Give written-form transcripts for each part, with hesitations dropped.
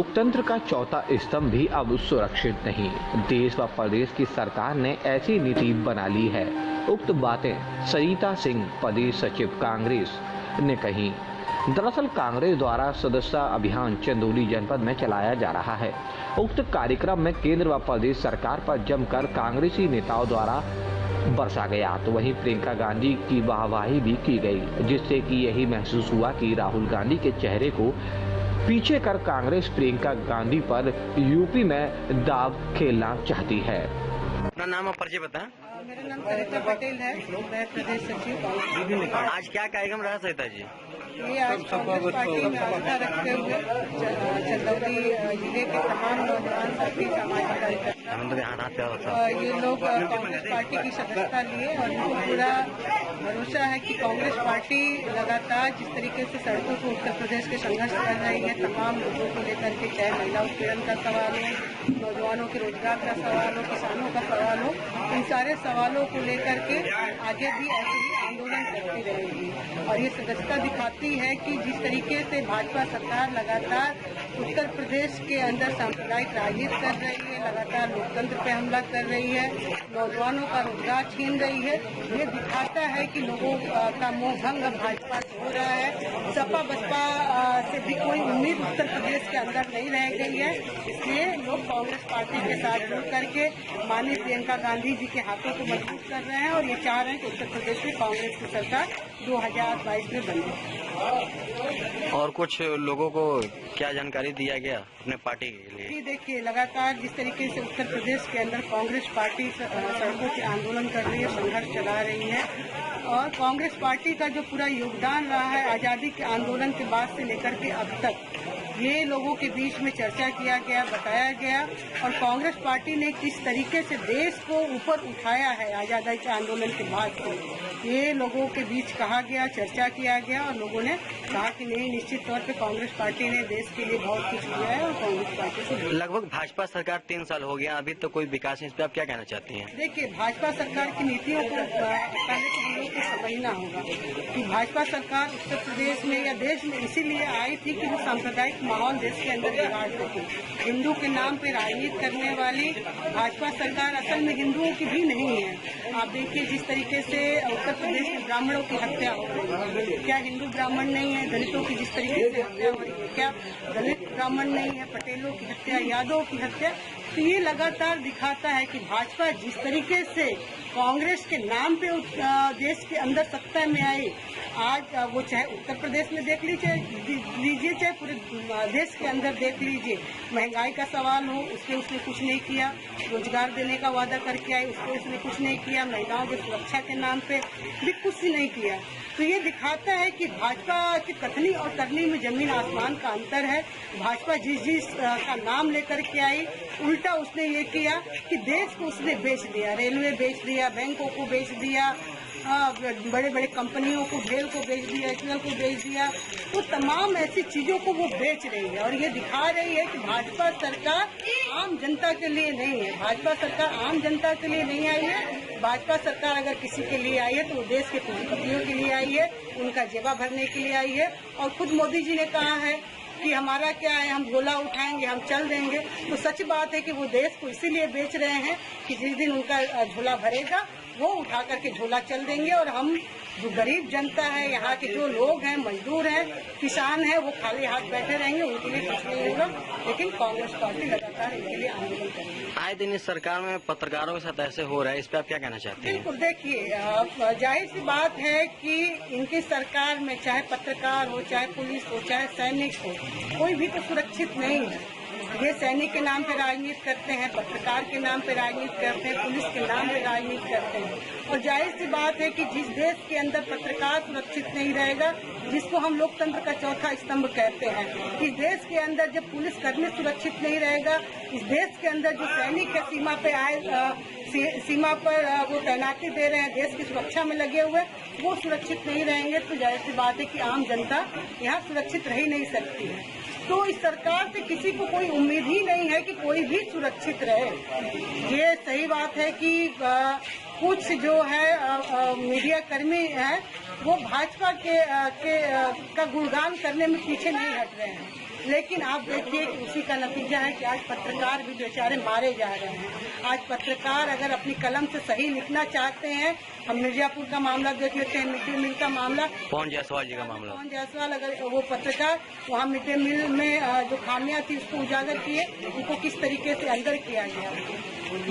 लोकतंत्र का चौथा स्तंभ भी अब सुरक्षित नहीं। देश व प्रदेश की सरकार ने ऐसी नीति बना ली है। उक्त बातें सरिता सिंह, प्रदेश सचिव कांग्रेस, ने कही। दरअसल कांग्रेस द्वारा सदस्यता अभियान चंदौली जनपद में चलाया जा रहा है। उक्त कार्यक्रम में केंद्र व प्रदेश सरकार पर जमकर कांग्रेसी नेताओं द्वारा बरसा गया, तो वहीं प्रियंका गांधी की वाहवाही भी की गई, जिससे कि यही महसूस हुआ कि राहुल गांधी के चेहरे को पीछे कर कांग्रेस प्रियंका गांधी पर यूपी में दाव खेलना चाहती है। अपना नाम और परिचय बताएं। मेरा नाम सरिता पटेल है, मैं प्रदेश सचिव। आज क्या कार्यक्रम रहा सरिता जी? ये आज कांग्रेस पार्टी में आस्था रखते हुए चंदौली जिले के तमाम नौजवान साथी, सामाजिक कार्यकर्ता ये लोग कांग्रेस पार्टी की सदस्यता लिए और इनको पूरा भरोसा है कि कांग्रेस पार्टी लगातार जिस तरीके से सड़कों को उत्तर प्रदेश के संघर्ष कर रही है, तमाम लोगों को लेकर के, चाहे महिला उत्पीड़न का सवाल हो, नौजवानों के रोजगार का सवाल हो, किसानों का सवाल हो, इन सारे सवालों को लेकर के आगे भी ऐसे ही आंदोलन करती रहेगी। और ये सदस्यता दिखाती है कि जिस तरीके से भाजपा सरकार लगातार उत्तर प्रदेश के अंदर सांप्रदायिक राजनीति कर रही है, लगातार लोकतंत्र पे हमला कर रही है, नौजवानों का रोजगार छीन रही है, ये दिखाता है कि लोगों का मोह भंग भाजपा से हो रहा है। सपा बसपा से भी कोई उम्मीद उत्तर प्रदेश के अंदर नहीं रह गई है। इसलिए लोग कांग्रेस पार्टी के साथ जुड़ करके माननीय प्रियंका गांधी जी के हाथों को मजबूत कर रहे हैं और ये चाह रहे हैं कि उत्तर प्रदेश में कांग्रेस की सरकार 2022 में बने। और कुछ लोगों को क्या जानकारी दिया गया अपने पार्टी के लिए? देखिए, लगातार जिस तरीके से उत्तर प्रदेश के अंदर कांग्रेस पार्टी सड़कों के आंदोलन कर रही है, संघर्ष चला रही है, और कांग्रेस पार्टी का जो पूरा योगदान रहा है आजादी के आंदोलन के बाद से लेकर के अब तक, ये लोगों के बीच में चर्चा किया गया, बताया गया, और कांग्रेस पार्टी ने किस तरीके से देश को ऊपर उठाया है आजादी के आंदोलन के बाद से, ये लोगों के बीच कहा गया, चर्चा किया गया, और लोगों ने कहा कि नहीं, निश्चित तौर पे कांग्रेस पार्टी ने देश के लिए बहुत कुछ किया है और कांग्रेस पार्टी से लगभग भाजपा सरकार 3 साल हो गया, अभी तो कोई विकास नहीं। इस पे आप क्या कहना चाहती हैं? देखिए, भाजपा सरकार की नीतियों को पहले तो हम लोग को समझना होगा कि भाजपा सरकार उत्तर प्रदेश में या देश में इसीलिए आई थी कि वो सांप्रदायिक माहौल देश के अंदर बिगाड़ सके। हिंदू के नाम पे राजनीति करने वाली भाजपा सरकार असल में हिंदुओं की भी नहीं है। आप देखिए जिस तरीके से उत्तर प्रदेश में ब्राह्मणों की हत्या हो रही है, क्या हिंदू ब्राह्मण नहीं है? दलितों की जिस तरीके से हत्या हो रही है, क्या दलित ब्राह्मण नहीं है? पटेलों की हत्या, यादवों की हत्या, तो ये लगातार दिखाता है कि भाजपा जिस तरीके से कांग्रेस के नाम पे देश के अंदर सत्ता में आई, आज वो चाहे उत्तर प्रदेश में देख लीजिए, चाहे पूरे देश के अंदर देख लीजिए, महंगाई का सवाल हो, उसके उसने कुछ नहीं किया, रोजगार देने का वादा करके आई, उसको उसने कुछ नहीं किया, महिलाओं की सुरक्षा के नाम पे भी कुछ नहीं किया। तो ये दिखाता है कि भाजपा की कथनी और करनी में जमीन आसमान का अंतर है। भाजपा जिस का नाम लेकर के आई, उल्टा उसने ये किया कि देश को उसने बेच दिया, रेलवे बेच दिया, बैंकों को बेच दिया, बड़े बड़े कंपनियों को, भेल को बेच दिया, एचएल को बेच दिया, तो तमाम ऐसी चीजों को वो बेच रही है। और ये दिखा रही है कि भाजपा सरकार आम जनता के लिए नहीं है। भाजपा सरकार आम जनता के लिए नहीं आई है। भाजपा सरकार अगर किसी के लिए आई है तो वो देश के पूंजीपतियों के लिए आई है, उनका जेबा भरने के लिए आई है। और खुद मोदी जी ने कहा है कि हमारा क्या है, हम झोला उठाएंगे, हम चल देंगे। तो सच बात है कि वो देश को इसीलिए बेच रहे हैं कि जिस दिन उनका झोला भरेगा वो उठा करके झोला चल देंगे, और हम जो गरीब जनता है, यहाँ के जो लोग हैं, मजदूर हैं, किसान हैं, वो खाली हाथ बैठे रहेंगे, उनके लिए कुछ नहीं होगा। लेकिन कांग्रेस पार्टी लगातार इनके लिए आंदोलन करेगी। आए दिन इस सरकार में पत्रकारों के साथ ऐसे हो रहा है, इस पे आप क्या कहना चाहते हैं? बिल्कुल, देखिए, जाहिर सी बात है कि इनकी सरकार में चाहे पत्रकार हो, चाहे पुलिस हो, चाहे सैनिक हो, कोई भी तो सुरक्षित नहीं है। ये सैनिक के नाम पे राजनीति करते हैं, पत्रकार के नाम पे राजनीति करते हैं, पुलिस के नाम पे राजनीति करते हैं। और जाहिर सी बात है कि जिस देश के अंदर पत्रकार सुरक्षित नहीं रहेगा, जिसको हम लोकतंत्र का चौथा स्तंभ कहते हैं, इस देश के अंदर जब पुलिस कर्मी सुरक्षित नहीं रहेगा, इस देश के अंदर जो सैनिक है सीमा पे आए, सीमा पर वो तैनाती दे रहे हैं, देश की सुरक्षा में लगे हुए, वो सुरक्षित नहीं रहेंगे, तो जाहिर सी बात है कि आम जनता यहाँ सुरक्षित रह ही नहीं सकती है। तो इस सरकार से किसी को कोई उम्मीद ही नहीं है कि कोई भी सुरक्षित रहे। ये सही बात है कि कुछ जो है मीडिया कर्मी है वो भाजपा का गुणगान करने में पीछे नहीं हट रहे हैं। लेकिन आप देखिए कि उसी का नतीजा है कि आज पत्रकार भी बेचारे मारे जा रहे हैं। आज पत्रकार अगर अपनी कलम से सही लिखना चाहते हैं, हम मिर्जापुर का मामला देख लेते हैं, मिड डे मील का मामला, पवन जायसवाल जी का मामला, पवन जायसवाल अगर वो पत्रकार वहाँ मिड डे मील में जो खामियां थी उसको उजागर किए, उनको किस तरीके से अंदर किया गया।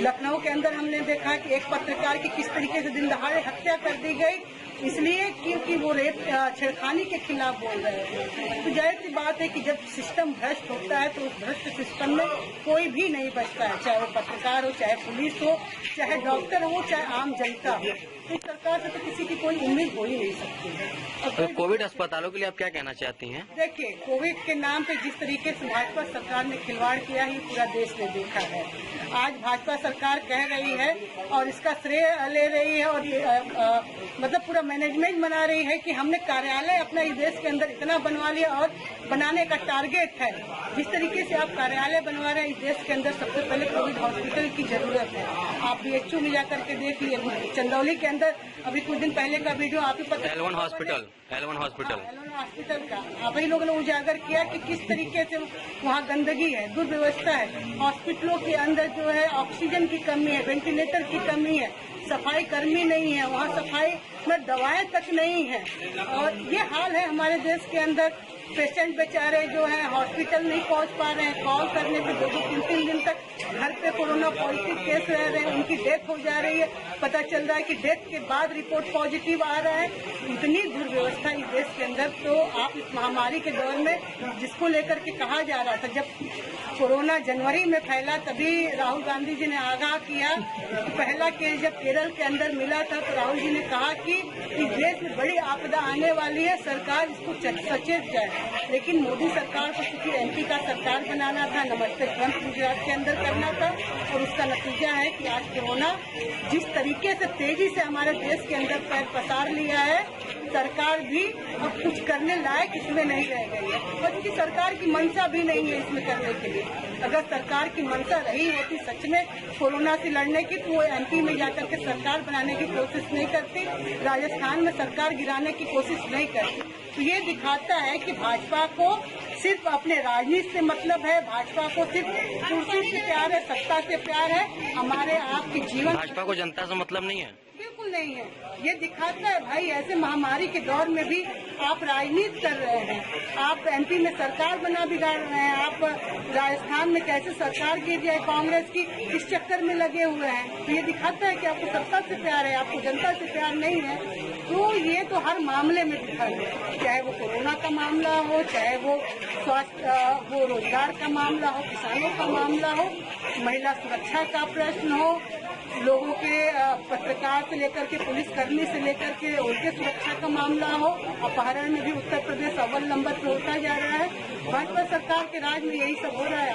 लखनऊ के अंदर हमने देखा कि एक पत्रकार की किस तरीके से दिन दहाड़े हत्या कर दी गई, इसलिए क्योंकि वो रेप छेड़खानी के खिलाफ बोल रहे थे। तो जाहिर सी बात है कि जब सिस्टम भ्रष्ट होता है तो उस भ्रष्ट सिस्टम में कोई भी नहीं बचता है, चाहे वो पत्रकार हो, चाहे पुलिस हो, चाहे डॉक्टर हो, चाहे आम जनता हो। तो सरकार से तो किसी की कोई उम्मीद हो ही नहीं सकती है। तो कोविड अस्पतालों के लिए आप क्या कहना चाहती हैं? देखिए, कोविड के नाम पे जिस तरीके से भाजपा सरकार ने खिलवाड़ किया है पूरा देश ने देखा है। आज भाजपा सरकार कह रही है और इसका श्रेय ले रही है और मतलब पूरा मैनेजमेंट बना रही है कि हमने कार्यालय अपना इस देश के अंदर इतना बनवा लिया और बनाने का टारगेट है। जिस तरीके से आप कार्यालय बनवा रहे हैं इस देश के अंदर, सबसे पहले कोविड हॉस्पिटल की जरूरत है। आप BHU में जाकर के देख लिए, चंदौली के अंदर अभी कुछ दिन पहले का वीडियो आप ही पता, L1 हॉस्पिटल का आप ही लोगों ने उजागर किया कि किस तरीके से वहाँ गंदगी है, दुर्व्यवस्था है। हॉस्पिटलों के अंदर जो है ऑक्सीजन की कमी है, वेंटिलेटर की कमी है, सफाई कर्मी नहीं है, वहाँ सफाई में दवाएं तक नहीं है। और ये हाल है हमारे देश के अंदर। पेशेंट बेचारे जो है हॉस्पिटल नहीं पहुंच पा रहे हैं, कॉल करने पे 2-3 दिन तक घर पे कोरोना पॉजिटिव केस रह रहे हैं, उनकी डेथ हो जा रही है। पता चल रहा है कि डेथ के बाद रिपोर्ट पॉजिटिव आ रहा है। इतनी दुर्व्यवस्था इस देश के अंदर। तो आप इस महामारी के दौर में जिसको लेकर के कहा जा रहा था, जब कोरोना जनवरी में फैला तभी राहुल गांधी जी ने आगाह किया। पहला केस जब केरल के अंदर मिला था तो राहुल जी ने कहा कि इस देश में बड़ी आपदा आने वाली है, सरकार इसको सचेत जाए। लेकिन मोदी सरकार को चूंकि MP का सरकार बनाना था, नमस्ते ट्रंप गुजरात के अंदर करना था, और उसका नतीजा है कि आज कोरोना जिस तरीके से तेजी से हमारे देश के अंदर पैर पसार लिया है, सरकार भी अब कुछ करने लायक इसमें नहीं रह गई है। और क्योंकि सरकार की मंशा भी नहीं है इसमें करने के लिए। अगर सरकार की मंशा रही होती सच में कोरोना से लड़ने की, तो वो MP में जाकर के सरकार बनाने की कोशिश नहीं करती, राजस्थान में सरकार गिराने की कोशिश नहीं करती। तो ये दिखाता है कि भाजपा को सिर्फ अपने राजनीति से मतलब है, भाजपा को सिर्फ कुर्सी से प्यार है, सत्ता से प्यार है। हमारे आपके जीवन, भाजपा को जनता से मतलब नहीं है, बिल्कुल नहीं है। ये दिखाता है भाई, ऐसे महामारी के दौर में भी आप राजनीति कर रहे हैं, आप MP में सरकार बना बिगाड़ रहे हैं, आप राजस्थान में कैसे सरकार गिर जाए कांग्रेस की, इस चक्कर में लगे हुए हैं। तो ये दिखाता है कि आपको सत्ता से प्यार है, आपको जनता से प्यार नहीं है। तो ये तो हर मामले में दिखा है, चाहे वो कोरोना का मामला हो, चाहे वो स्वास्थ्य, वो रोजगार का मामला हो, किसानों का मामला हो, महिला सुरक्षा का प्रश्न हो, लोगों के पत्रकार से लेकर के पुलिस कर्मी से लेकर के उनके सुरक्षा का मामला हो। अपहरण में भी उत्तर प्रदेश अव्वल नंबर पे होता जा रहा है। भाजपा सरकार के राज में यही सब हो रहा है।